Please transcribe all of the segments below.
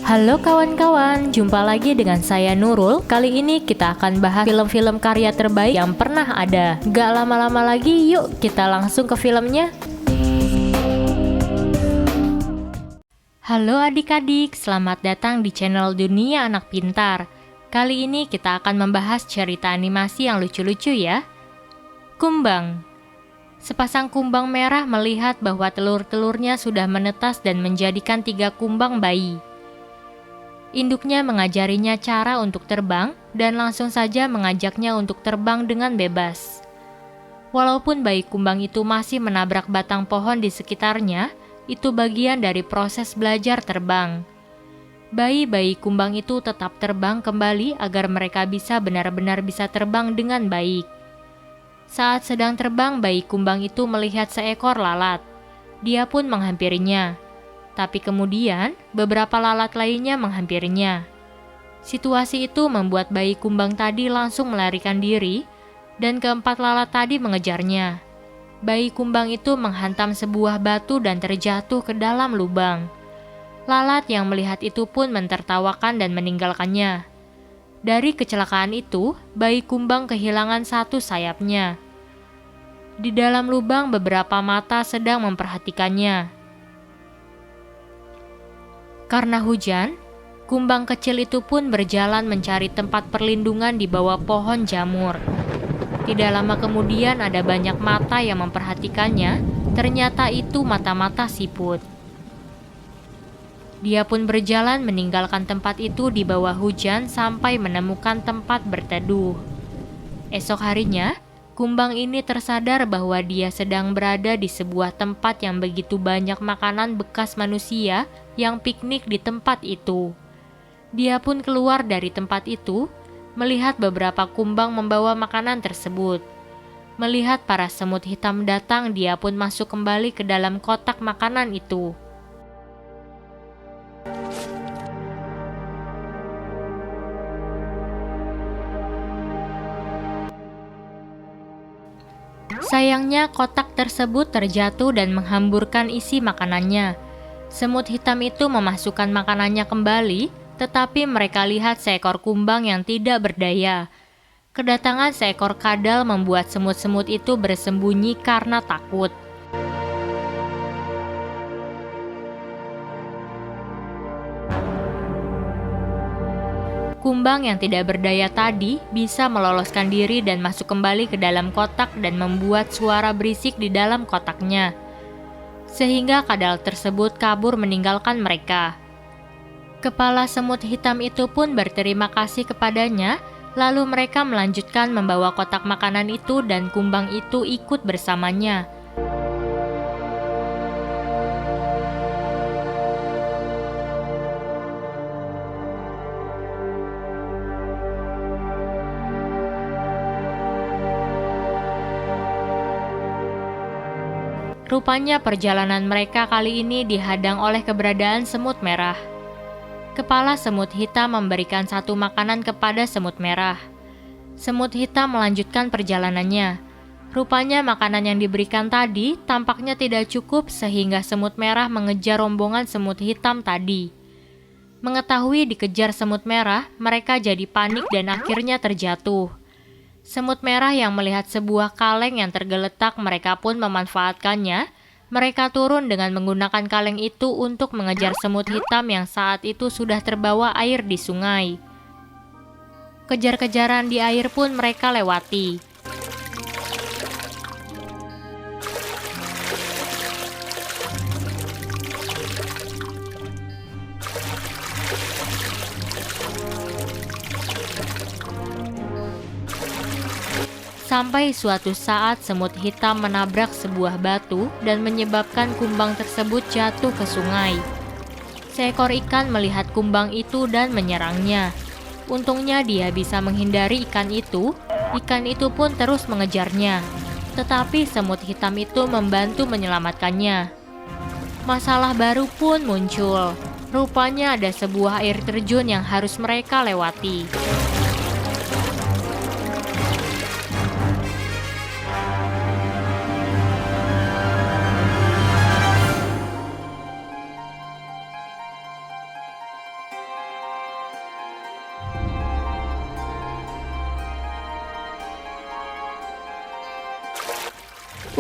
Halo kawan-kawan, jumpa lagi dengan saya Nurul. Kali ini kita akan bahas film-film karya terbaik yang pernah ada. Gak lama-lama lagi, yuk kita langsung ke filmnya. Halo adik-adik, selamat datang di channel Dunia Anak Pintar. Kali ini kita akan membahas cerita animasi yang lucu-lucu ya. Kumbang. Sepasang kumbang merah melihat bahwa telur-telurnya sudah menetas dan menjadikan 3 kumbang bayi. Induknya mengajarinya cara untuk terbang dan langsung saja mengajaknya untuk terbang dengan bebas. Walaupun bayi kumbang itu masih menabrak batang pohon di sekitarnya, itu bagian dari proses belajar terbang. Bayi-bayi kumbang itu tetap terbang kembali agar mereka bisa benar-benar bisa terbang dengan baik. Saat sedang terbang, bayi kumbang itu melihat seekor lalat. Dia pun menghampirinya. Tapi kemudian, beberapa lalat lainnya menghampirinya. Situasi itu membuat bayi kumbang tadi langsung melarikan diri, dan keempat lalat tadi mengejarnya. Bayi kumbang itu menghantam sebuah batu dan terjatuh ke dalam lubang. Lalat yang melihat itu pun mentertawakan dan meninggalkannya. Dari kecelakaan itu, bayi kumbang kehilangan satu sayapnya. Di dalam lubang, beberapa mata sedang memperhatikannya. Karena hujan, kumbang kecil itu pun berjalan mencari tempat perlindungan di bawah pohon jamur. Tidak lama kemudian ada banyak mata yang memperhatikannya, ternyata itu mata-mata siput. Dia pun berjalan meninggalkan tempat itu di bawah hujan sampai menemukan tempat berteduh. Esok harinya, kumbang ini tersadar bahwa dia sedang berada di sebuah tempat yang begitu banyak makanan bekas manusia yang piknik di tempat itu. Dia pun keluar dari tempat itu, melihat beberapa kumbang membawa makanan tersebut. Melihat para semut hitam datang, dia pun masuk kembali ke dalam kotak makanan itu. Sayangnya kotak tersebut terjatuh dan menghamburkan isi makanannya. Semut hitam itu memasukkan makanannya kembali, tetapi mereka lihat seekor kumbang yang tidak berdaya. Kedatangan seekor kadal membuat semut-semut itu bersembunyi karena takut. Kumbang yang tidak berdaya tadi bisa meloloskan diri dan masuk kembali ke dalam kotak dan membuat suara berisik di dalam kotaknya. Sehingga kadal tersebut kabur meninggalkan mereka. Kepala semut hitam itu pun berterima kasih kepadanya, lalu mereka melanjutkan membawa kotak makanan itu dan kumbang itu ikut bersamanya. Rupanya perjalanan mereka kali ini dihadang oleh keberadaan semut merah. Kepala semut hitam memberikan satu makanan kepada semut merah. Semut hitam melanjutkan perjalanannya. Rupanya makanan yang diberikan tadi tampaknya tidak cukup sehingga semut merah mengejar rombongan semut hitam tadi. Mengetahui dikejar semut merah, mereka jadi panik dan akhirnya terjatuh. Semut merah yang melihat sebuah kaleng yang tergeletak, mereka pun memanfaatkannya. Mereka turun dengan menggunakan kaleng itu untuk mengejar semut hitam yang saat itu sudah terbawa air di sungai. Kejar-kejaran di air pun mereka lewati. Sampai suatu saat semut hitam menabrak sebuah batu dan menyebabkan kumbang tersebut jatuh ke sungai. Seekor ikan melihat kumbang itu dan menyerangnya. Untungnya dia bisa menghindari ikan itu pun terus mengejarnya. Tetapi semut hitam itu membantu menyelamatkannya. Masalah baru pun muncul. Rupanya ada sebuah air terjun yang harus mereka lewati.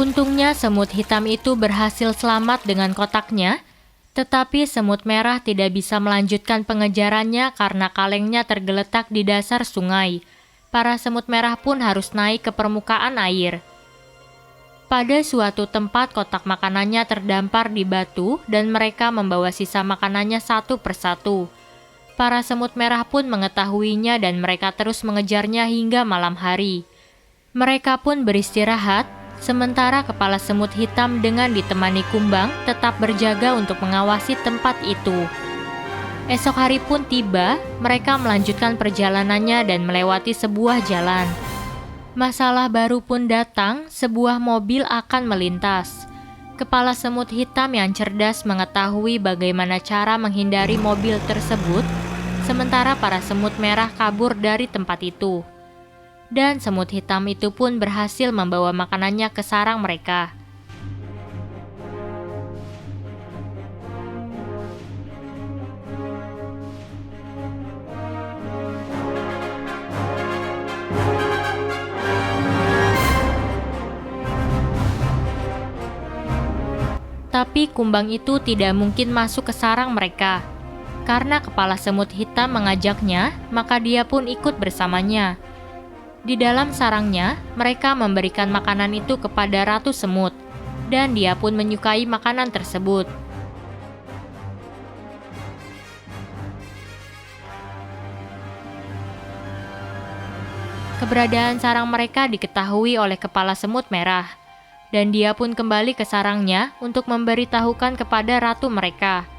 Untungnya semut hitam itu berhasil selamat dengan kotaknya, tetapi semut merah tidak bisa melanjutkan pengejarannya karena kalengnya tergeletak di dasar sungai. Para semut merah pun harus naik ke permukaan air. Pada suatu tempat kotak makanannya terdampar di batu dan mereka membawa sisa makanannya satu persatu. Para semut merah pun mengetahuinya dan mereka terus mengejarnya hingga malam hari. Mereka pun beristirahat, sementara kepala semut hitam dengan ditemani kumbang tetap berjaga untuk mengawasi tempat itu. Esok hari pun tiba, mereka melanjutkan perjalanannya dan melewati sebuah jalan. Masalah baru pun datang, sebuah mobil akan melintas. Kepala semut hitam yang cerdas mengetahui bagaimana cara menghindari mobil tersebut, sementara para semut merah kabur dari tempat itu. Dan semut hitam itu pun berhasil membawa makanannya ke sarang mereka. Tapi kumbang itu tidak mungkin masuk ke sarang mereka. Karena kepala semut hitam mengajaknya, maka dia pun ikut bersamanya. Di dalam sarangnya, mereka memberikan makanan itu kepada Ratu Semut, dan dia pun menyukai makanan tersebut. Keberadaan sarang mereka diketahui oleh kepala semut merah, dan dia pun kembali ke sarangnya untuk memberitahukan kepada ratu mereka.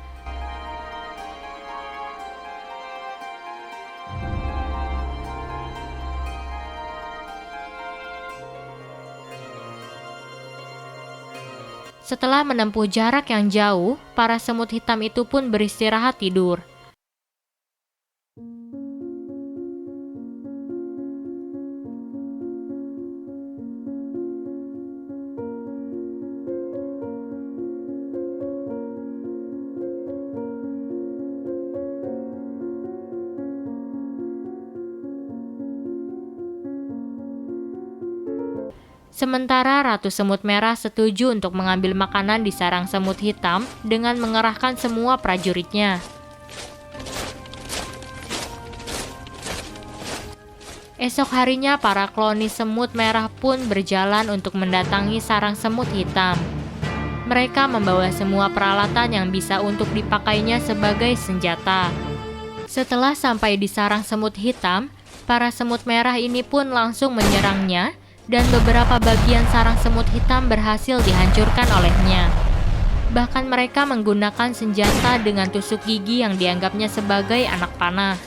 Setelah menempuh jarak yang jauh, para semut hitam itu pun beristirahat tidur. Sementara Ratu Semut Merah setuju untuk mengambil makanan di sarang semut hitam dengan mengerahkan semua prajuritnya. Esok harinya para kloni semut merah pun berjalan untuk mendatangi sarang semut hitam. Mereka membawa semua peralatan yang bisa untuk dipakainya sebagai senjata. Setelah sampai di sarang semut hitam, para semut merah ini pun langsung menyerangnya, dan beberapa bagian sarang semut hitam berhasil dihancurkan olehnya. Bahkan mereka menggunakan senjata dengan tusuk gigi yang dianggapnya sebagai anak panah.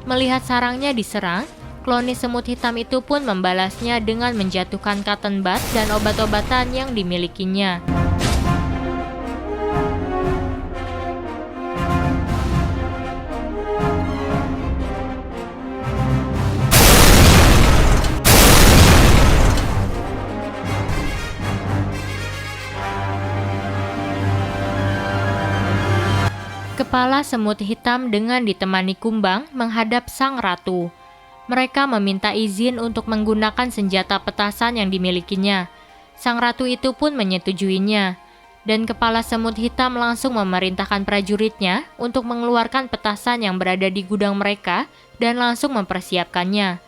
Melihat sarangnya diserang, kloni semut hitam itu pun membalasnya dengan menjatuhkan cotton bud dan obat-obatan yang dimilikinya. Kepala semut hitam dengan ditemani kumbang menghadap sang ratu. Mereka meminta izin untuk menggunakan senjata petasan yang dimilikinya. Sang ratu itu pun menyetujuinya, dan kepala semut hitam langsung memerintahkan prajuritnya untuk mengeluarkan petasan yang berada di gudang mereka dan langsung mempersiapkannya.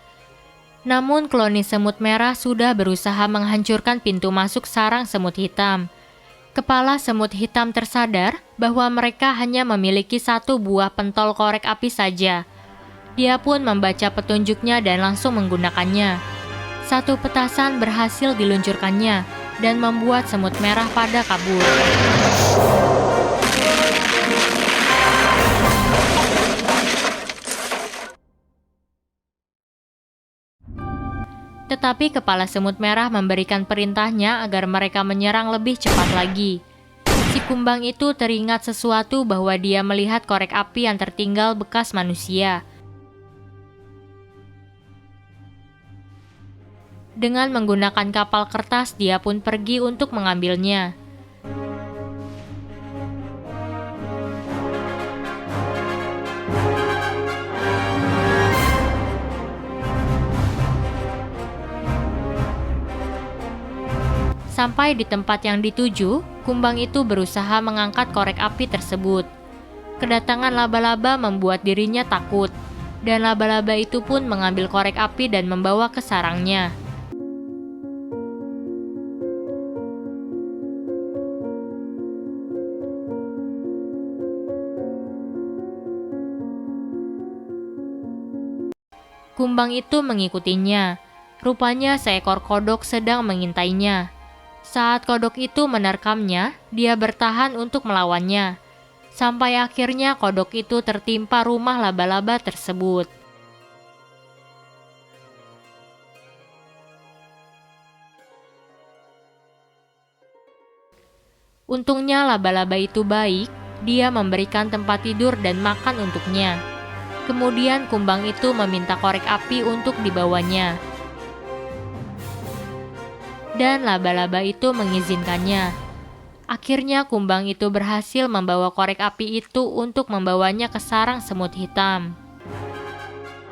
Namun kloni semut merah sudah berusaha menghancurkan pintu masuk sarang semut hitam. Kepala semut hitam tersadar bahwa mereka hanya memiliki satu buah pentol korek api saja. Dia pun membaca petunjuknya dan langsung menggunakannya. Satu petasan berhasil diluncurkannya dan membuat semut merah pada kabur. Tetapi kepala semut merah memberikan perintahnya agar mereka menyerang lebih cepat lagi. Si kumbang itu teringat sesuatu bahwa dia melihat korek api yang tertinggal bekas manusia. Dengan menggunakan kapal kertas, dia pun pergi untuk mengambilnya. Sampai di tempat yang dituju, kumbang itu berusaha mengangkat korek api tersebut. Kedatangan laba-laba membuat dirinya takut, dan laba-laba itu pun mengambil korek api dan membawa ke sarangnya. Kumbang itu mengikutinya. Rupanya seekor kodok sedang mengintainya. Saat kodok itu menerkamnya, dia bertahan untuk melawannya. Sampai akhirnya kodok itu tertimpa rumah laba-laba tersebut. Untungnya laba-laba itu baik, dia memberikan tempat tidur dan makan untuknya. Kemudian kumbang itu meminta korek api untuk dibawanya. Dan laba-laba itu mengizinkannya. Akhirnya kumbang itu berhasil membawa korek api itu untuk membawanya ke sarang semut hitam.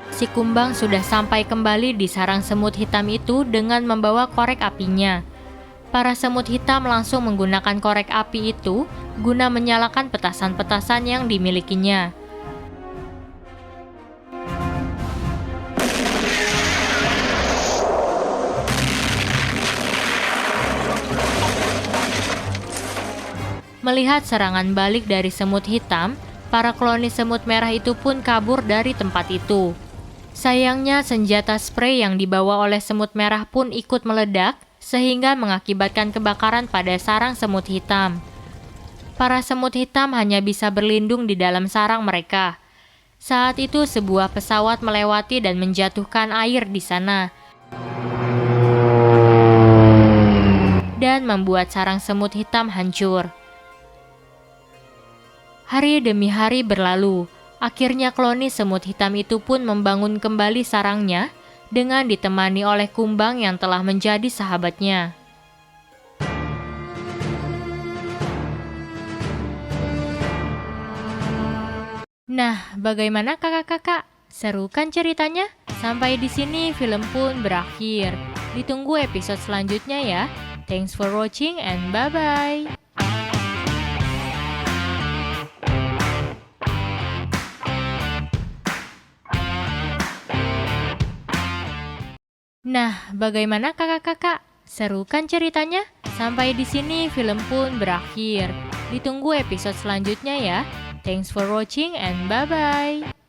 Si kumbang sudah sampai kembali di sarang semut hitam itu dengan membawa korek apinya. Para semut hitam langsung menggunakan korek api itu guna menyalakan petasan-petasan yang dimilikinya. Melihat serangan balik dari semut hitam, para kloni semut merah itu pun kabur dari tempat itu. Sayangnya senjata sprei yang dibawa oleh semut merah pun ikut meledak, sehingga mengakibatkan kebakaran pada sarang semut hitam. Para semut hitam hanya bisa berlindung di dalam sarang mereka. Saat itu sebuah pesawat melewati dan menjatuhkan air di sana, dan membuat sarang semut hitam hancur. Hari demi hari berlalu, akhirnya kloni semut hitam itu pun membangun kembali sarangnya dengan ditemani oleh kumbang yang telah menjadi sahabatnya. Nah, bagaimana kakak-kakak? Seru kan ceritanya? Sampai di sini film pun berakhir. Ditunggu episode selanjutnya ya. Thanks for watching and bye-bye. Nah, bagaimana kakak-kakak? Seru kan ceritanya? Sampai di sini film pun berakhir. Ditunggu episode selanjutnya ya. Thanks for watching and bye-bye.